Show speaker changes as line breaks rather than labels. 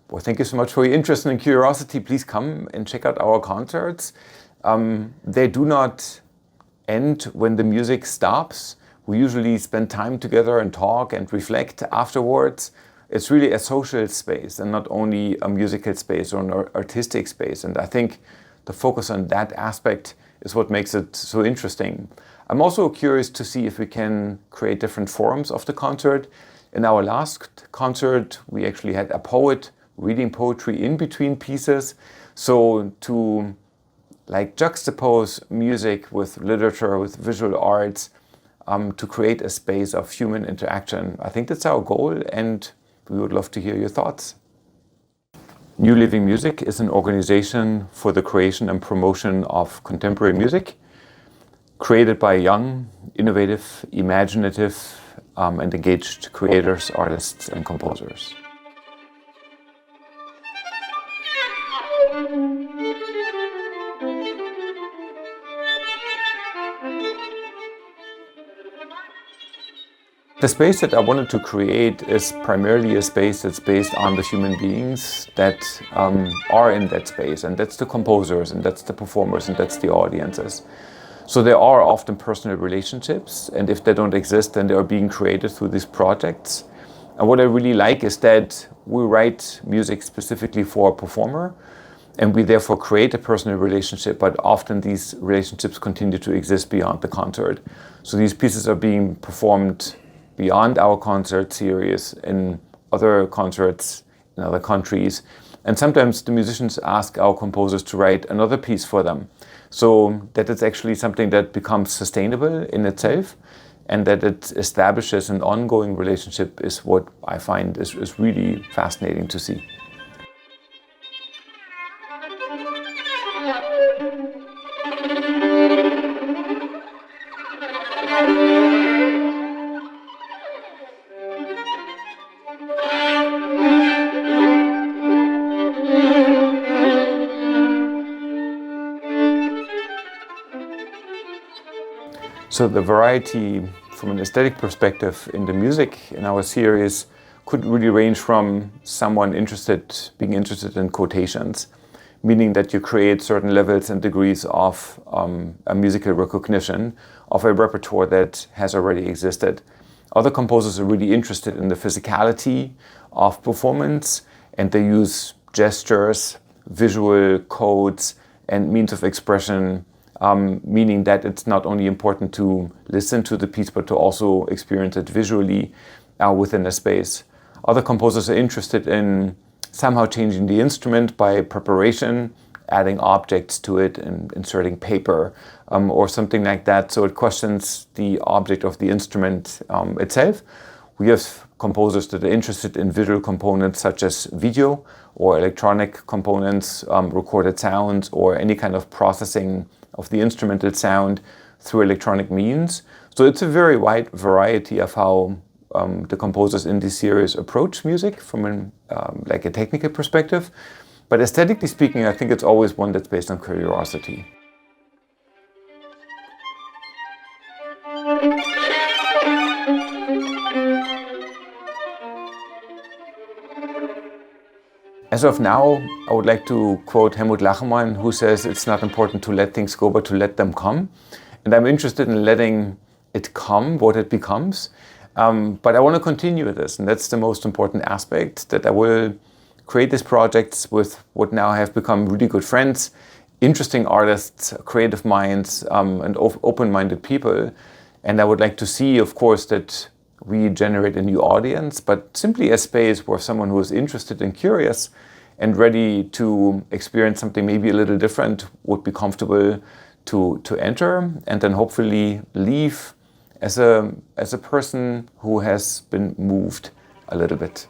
Well, thank you so much for your interest and curiosity. Please come and check out our concerts. They do not end when the music stops. We usually spend time together and talk and reflect afterwards. It's really a social space and not only a musical space or an artistic space. And I think the focus on that aspect is what makes it so interesting. I'm also curious to see if we can create different forms of the concert. In our last concert, we actually had a poet reading poetry in between pieces. So to juxtapose music with literature, with visual arts, to create a space of human interaction. I think that's our goal, and we would love to hear your thoughts. New Living Music is an organization for the creation and promotion of contemporary music, created by young, innovative, imaginative, and engaged creators, artists, and composers. The space that I wanted to create is primarily a space that's based on the human beings that are in that space, and that's the composers, and that's the performers, and that's the audiences. So there are often personal relationships, and if they don't exist, then they are being created through these projects. And what I really like is that we write music specifically for a performer, and we therefore create a personal relationship, but often these relationships continue to exist beyond the concert. So these pieces are being performed beyond our concert series in other concerts in other countries. And sometimes the musicians ask our composers to write another piece for them. So that it's actually something that becomes sustainable in itself, and that it establishes an ongoing relationship is what I find is really fascinating to see. So the variety from an aesthetic perspective in the music in our series could really range from someone being interested in quotations, meaning that you create certain levels and degrees of a musical recognition of a repertoire that has already existed. Other composers are really interested in the physicality of performance, and they use gestures, visual codes, and means of expression, meaning that it's not only important to listen to the piece, but to also experience it visually within a space. Other composers are interested in somehow changing the instrument by preparation, adding objects to it and inserting paper or something like that. So it questions the object of the instrument itself. We have composers that are interested in visual components such as video or electronic components, recorded sounds, or any kind of processing of the instrumental sound through electronic means. So it's a very wide variety of how the composers in this series approach music from a technical perspective. But aesthetically speaking, I think it's always one that's based on curiosity. As of now, I would like to quote Helmut Lachenmann, who says it's not important to let things go, but to let them come. And I'm interested in letting it come, what it becomes. But I want to continue this, and that's the most important aspect, that I will create these projects with what now have become really good friends, interesting artists, creative minds, and open-minded people. And I would like to see, of course, that we generate a new audience, but simply a space where someone who is interested and curious and ready to experience something maybe a little different would be comfortable to enter, and then hopefully leave as a person who has been moved a little bit.